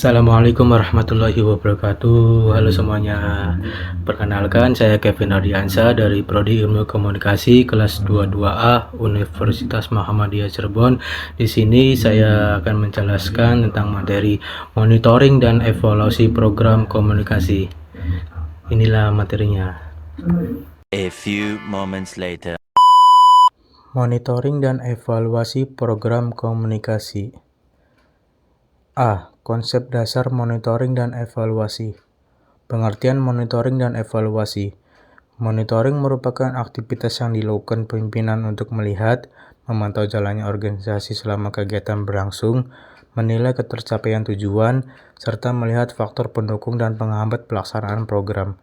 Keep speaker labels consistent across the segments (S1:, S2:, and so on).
S1: Assalamualaikum warahmatullahi wabarakatuh. Halo semuanya. Perkenalkan, saya Kevin Ardiansa dari Prodi Ilmu Komunikasi kelas 22A Universitas Muhammadiyah Cirebon. Di sini saya akan menjelaskan tentang materi monitoring dan evaluasi program komunikasi. Inilah materinya.
S2: A few moments later.
S1: Monitoring dan evaluasi program komunikasi. A. Konsep dasar monitoring dan evaluasi. Pengertian monitoring dan evaluasi. Monitoring merupakan aktivitas yang dilakukan pimpinan untuk melihat, memantau jalannya organisasi selama kegiatan berlangsung, menilai ketercapaian tujuan, serta melihat faktor pendukung dan penghambat pelaksanaan program.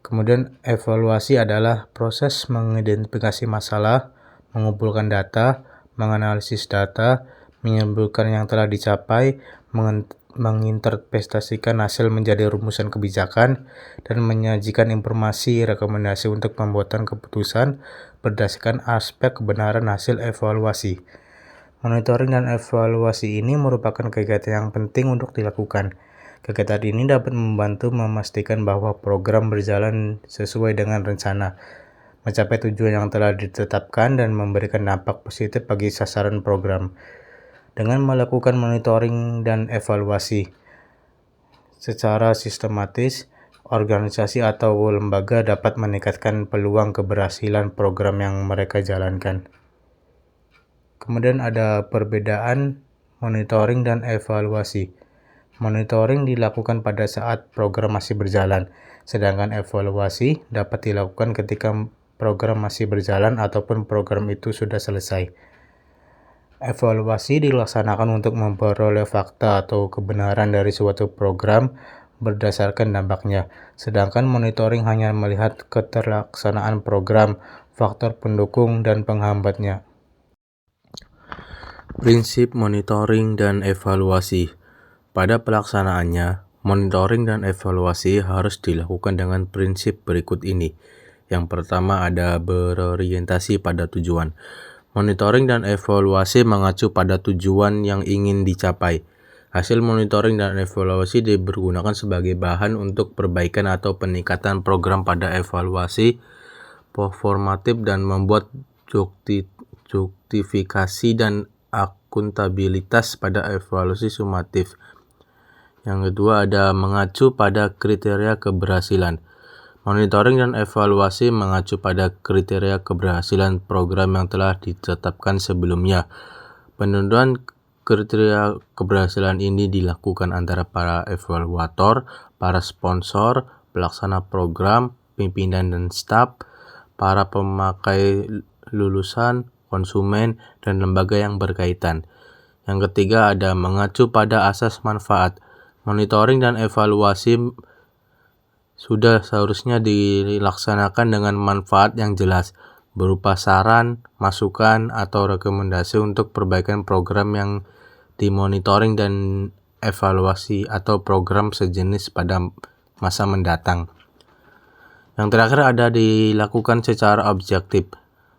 S1: Kemudian evaluasi adalah proses mengidentifikasi masalah, mengumpulkan data, menganalisis data, menyimpulkan yang telah dicapai, menginterpretasikan hasil menjadi rumusan kebijakan, dan menyajikan informasi rekomendasi untuk pembuatan keputusan berdasarkan aspek kebenaran hasil evaluasi. Monitoring dan evaluasi ini merupakan kegiatan yang penting untuk dilakukan. Kegiatan ini dapat membantu memastikan bahwa program berjalan sesuai dengan rencana, mencapai tujuan yang telah ditetapkan, dan memberikan dampak positif bagi sasaran program. Dengan melakukan monitoring dan evaluasi secara sistematis, organisasi atau lembaga dapat meningkatkan peluang keberhasilan program yang mereka jalankan. Kemudian ada perbedaan monitoring dan evaluasi. Monitoring dilakukan pada saat program masih berjalan, sedangkan evaluasi dapat dilakukan ketika program masih berjalan ataupun program itu sudah selesai. Evaluasi dilaksanakan untuk memperoleh fakta atau kebenaran dari suatu program berdasarkan dampaknya, sedangkan monitoring hanya melihat keterlaksanaan program, faktor pendukung, dan penghambatnya. Prinsip monitoring dan evaluasi. Pada pelaksanaannya, monitoring dan evaluasi harus dilakukan dengan prinsip berikut ini. Yang pertama ada berorientasi pada tujuan. Monitoring dan evaluasi mengacu pada tujuan yang ingin dicapai. Hasil monitoring dan evaluasi dipergunakan sebagai bahan untuk perbaikan atau peningkatan program pada evaluasi formatif dan membuat justifikasi dan akuntabilitas pada evaluasi sumatif. Yang kedua ada mengacu pada kriteria keberhasilan. Monitoring dan evaluasi mengacu pada kriteria keberhasilan program yang telah ditetapkan sebelumnya. Penentuan kriteria keberhasilan ini dilakukan antara para evaluator, para sponsor, pelaksana program, pimpinan dan staf, para pemakai lulusan, konsumen, dan lembaga yang berkaitan. Yang ketiga ada mengacu pada asas manfaat. Monitoring dan evaluasi sudah seharusnya dilaksanakan dengan manfaat yang jelas, berupa saran, masukan, atau rekomendasi untuk perbaikan program yang dimonitoring dan evaluasi atau program sejenis pada masa mendatang. Yang terakhir ada dilakukan secara objektif.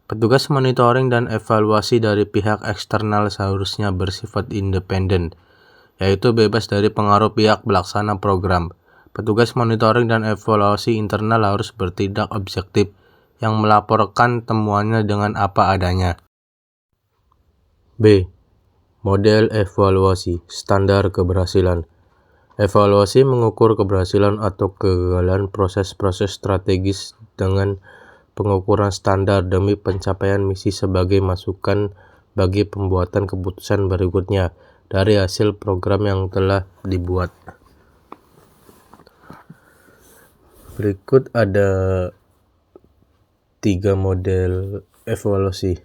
S1: Petugas monitoring dan evaluasi dari pihak eksternal seharusnya bersifat independen, yaitu bebas dari pengaruh pihak pelaksana program. Petugas monitoring dan evaluasi internal harus bertindak objektif, yang melaporkan temuannya dengan apa adanya. B. Model evaluasi, standar keberhasilan. Evaluasi mengukur keberhasilan atau kegagalan proses-proses strategis dengan pengukuran standar demi pencapaian misi sebagai masukan bagi pembuatan keputusan berikutnya dari hasil program yang telah dibuat. Berikut ada 3 model evaluasi.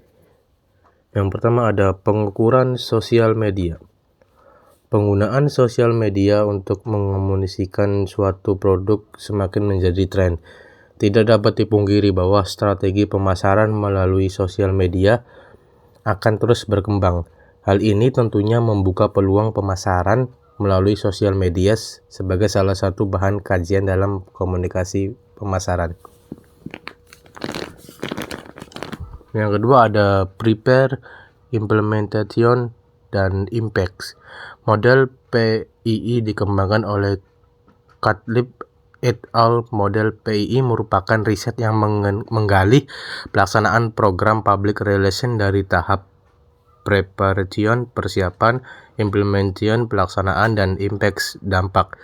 S1: Yang pertama ada pengukuran sosial media. Penggunaan sosial media untuk mengomunikasikan suatu produk semakin menjadi tren. Tidak dapat dipungkiri bahwa strategi pemasaran melalui sosial media akan terus berkembang. Hal ini tentunya membuka peluang pemasaran melalui sosial media sebagai salah satu bahan kajian dalam komunikasi pemasaran. Yang kedua ada prepare, implementation, dan impact. Model PII dikembangkan oleh Cutlip et al. Model PII merupakan riset yang menggali pelaksanaan program public relation dari tahap preparation, persiapan, implementation, pelaksanaan, dan impact, dampak.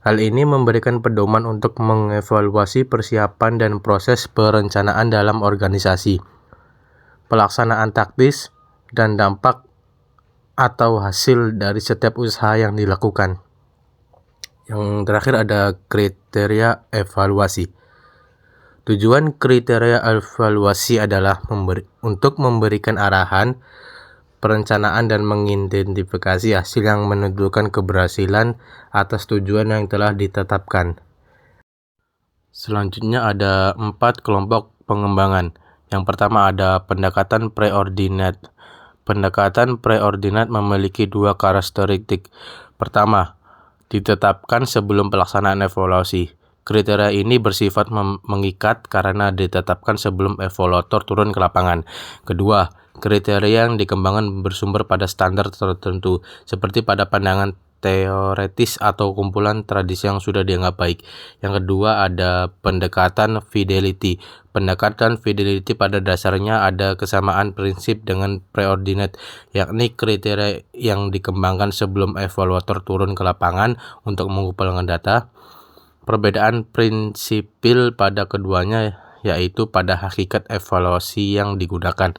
S1: Hal ini memberikan pedoman untuk mengevaluasi persiapan dan proses perencanaan dalam organisasi, pelaksanaan taktis, dan dampak atau hasil dari setiap usaha yang dilakukan. Yang terakhir ada kriteria evaluasi. Tujuan kriteria evaluasi adalah untuk memberikan arahan, perencanaan, dan mengidentifikasi hasil yang menentukan keberhasilan atas tujuan yang telah ditetapkan. Selanjutnya ada 4 kelompok pengembangan. Yang pertama ada pendekatan preordinate. Pendekatan preordinate memiliki 2 karakteristik. Pertama, ditetapkan sebelum pelaksanaan evaluasi. Kriteria ini bersifat mengikat karena ditetapkan sebelum evaluator turun ke lapangan. Kedua, kriteria yang dikembangkan bersumber pada standar tertentu, seperti pada pandangan teoretis atau kumpulan tradisi yang sudah dianggap baik. Yang kedua ada pendekatan fidelity. Pendekatan fidelity pada dasarnya ada kesamaan prinsip dengan preordinate, yakni kriteria yang dikembangkan sebelum evaluator turun ke lapangan untuk mengumpulkan data. Perbedaan prinsipil pada keduanya yaitu pada hakikat evaluasi yang digunakan.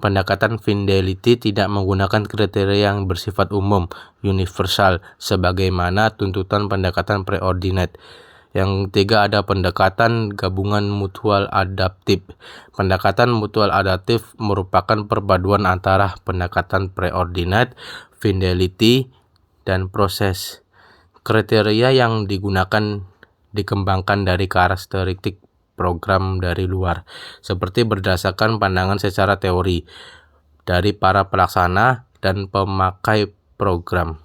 S1: Pendekatan fidelity tidak menggunakan kriteria yang bersifat umum, universal, sebagaimana tuntutan pendekatan preordinate. Yang ketiga ada pendekatan gabungan mutual adaptif. Pendekatan mutual adaptif merupakan perpaduan antara pendekatan preordinate, fidelity, dan proses. Kriteria yang dikembangkan dari karakteristik program dari luar, seperti berdasarkan pandangan secara teori dari para pelaksana dan pemakai program.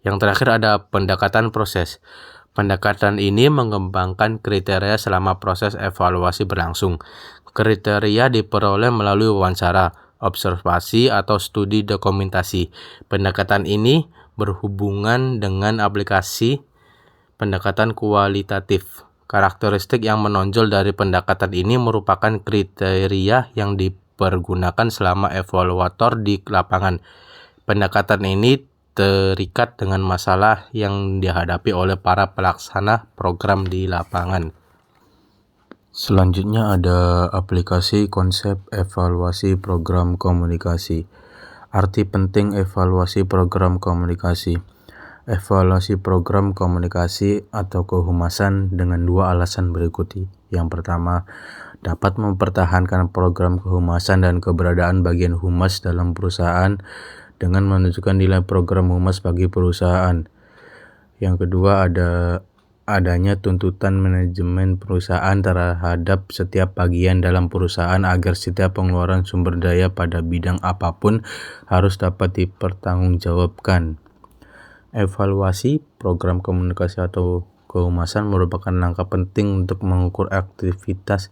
S1: Yang terakhir ada pendekatan proses. Pendekatan ini mengembangkan kriteria selama proses evaluasi berlangsung. Kriteria diperoleh melalui wawancara, observasi, atau studi dokumentasi. Pendekatan ini berhubungan dengan aplikasi pendekatan kualitatif. Karakteristik yang menonjol dari pendekatan ini merupakan kriteria yang dipergunakan selama evaluator di lapangan. Pendekatan ini terikat dengan masalah yang dihadapi oleh para pelaksana program di lapangan. Selanjutnya ada aplikasi konsep evaluasi program komunikasi. Arti penting evaluasi program komunikasi. Evaluasi program komunikasi atau kehumasan dengan 2 alasan berikut. Yang pertama, dapat mempertahankan program kehumasan dan keberadaan bagian humas dalam perusahaan dengan menunjukkan nilai program humas bagi perusahaan. Yang kedua, adanya tuntutan manajemen perusahaan terhadap setiap bagian dalam perusahaan agar setiap pengeluaran sumber daya pada bidang apapun harus dapat dipertanggungjawabkan. Evaluasi program komunikasi atau kehumasan merupakan langkah penting untuk mengukur aktivitas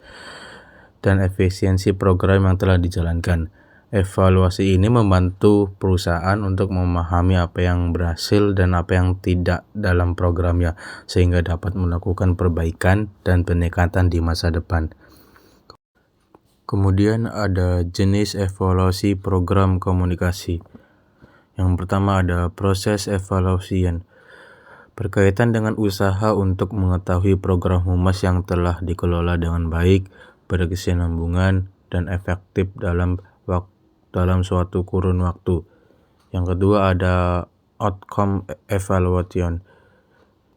S1: dan efisiensi program yang telah dijalankan. Evaluasi ini membantu perusahaan untuk memahami apa yang berhasil dan apa yang tidak dalam programnya, sehingga dapat melakukan perbaikan dan peningkatan di masa depan. Kemudian ada jenis evaluasi program komunikasi. Yang pertama ada proses evaluation. Berkaitan dengan usaha untuk mengetahui program humas yang telah dikelola dengan baik, berkesinambungan, dan efektif dalam suatu kurun waktu. Yang kedua ada outcome evaluation.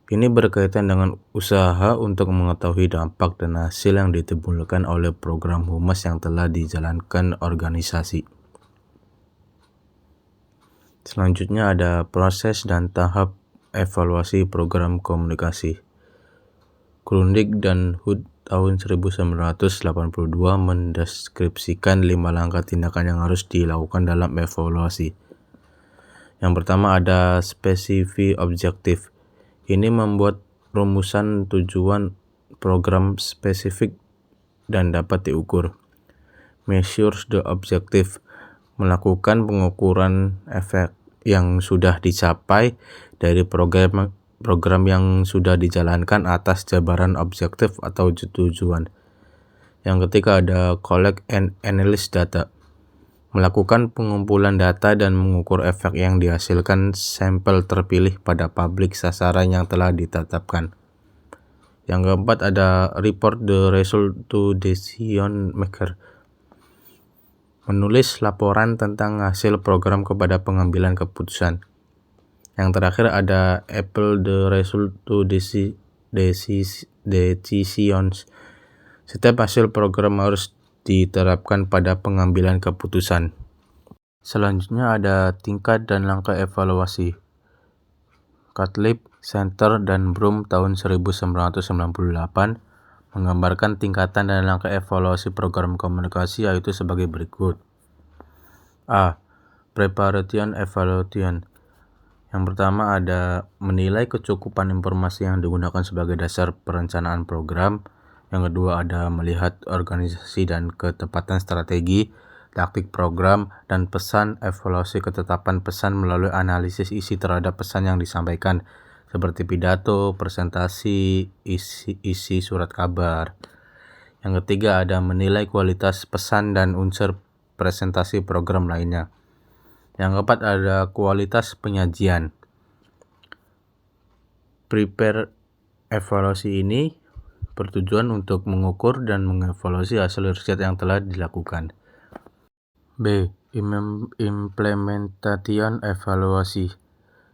S1: Ini berkaitan dengan usaha untuk mengetahui dampak dan hasil yang ditimbulkan oleh program humas yang telah dijalankan organisasi. Selanjutnya ada proses dan tahap evaluasi program komunikasi. Grundig dan Hood tahun 1982 mendeskripsikan 5 langkah tindakan yang harus dilakukan dalam evaluasi. Yang pertama ada specific objective. Ini membuat rumusan tujuan program spesifik dan dapat diukur. Measures the objective. Melakukan pengukuran yang sudah dicapai dari program yang sudah dijalankan atas jabaran objektif atau tujuan. Yang ketiga ada collect and analyze data. Melakukan pengumpulan data dan mengukur efek yang dihasilkan sampel terpilih pada publik sasaran yang telah ditetapkan. Yang keempat ada report the result to decision maker. Menulis laporan tentang hasil program kepada pengambilan keputusan. Yang terakhir ada appeal the result to decisions. Setiap hasil program harus diterapkan pada pengambilan keputusan. Selanjutnya ada tingkat dan langkah evaluasi. Cutlip, Center, dan Broom tahun 1998 menggambarkan tingkatan dan langkah evaluasi program komunikasi yaitu sebagai berikut. A. Preparation Evaluation. Yang pertama ada menilai kecukupan informasi yang digunakan sebagai dasar perencanaan program. Yang kedua ada melihat organisasi dan ketepatan strategi, taktik program, dan pesan. Evaluasi ketetapan pesan melalui analisis isi terhadap pesan yang disampaikan, seperti pidato, presentasi, isi surat kabar. Yang ketiga ada menilai kualitas pesan dan unsur presentasi program lainnya. Yang keempat ada kualitas penyajian. Prepare evaluasi ini bertujuan untuk mengukur dan mengevaluasi hasil riset yang telah dilakukan. B. Implementation evaluasi.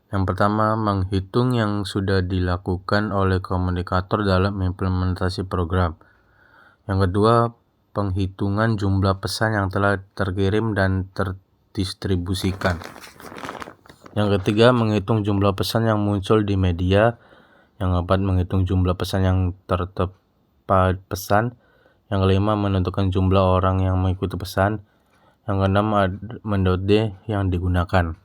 S1: Yang pertama, menghitung yang sudah dilakukan oleh komunikator dalam implementasi program. Yang kedua, penghitungan jumlah pesan yang telah terkirim dan terdistribusikan. Yang ketiga, menghitung jumlah pesan yang muncul di media. Yang keempat, menghitung jumlah pesan yang tertepat pesan. Yang kelima, menentukan jumlah orang yang mengikuti pesan. Yang keenam, metode yang digunakan.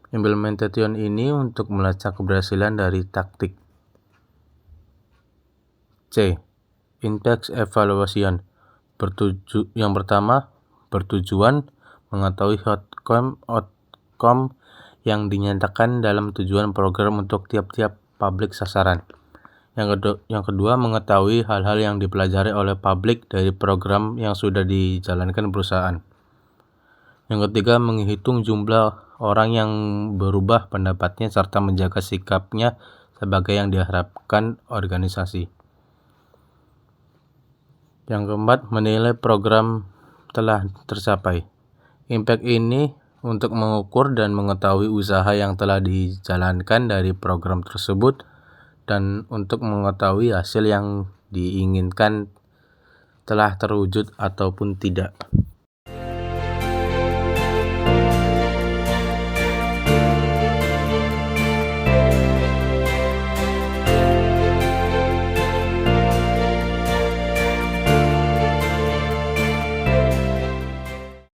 S1: Implementation ini untuk melacak keberhasilan dari taktik. C. Index evaluation. Yang pertama, bertujuan mengetahui outcome yang dinyatakan dalam tujuan program untuk tiap-tiap publik sasaran. Yang kedua, mengetahui hal-hal yang dipelajari oleh publik dari program yang sudah dijalankan perusahaan. Yang ketiga, menghitung jumlah orang yang berubah pendapatnya serta menjaga sikapnya sebagai yang diharapkan organisasi. Yang keempat, menilai program telah tercapai. Impact ini untuk mengukur dan mengetahui usaha yang telah dijalankan dari program tersebut dan untuk mengetahui hasil yang diinginkan telah terwujud ataupun tidak.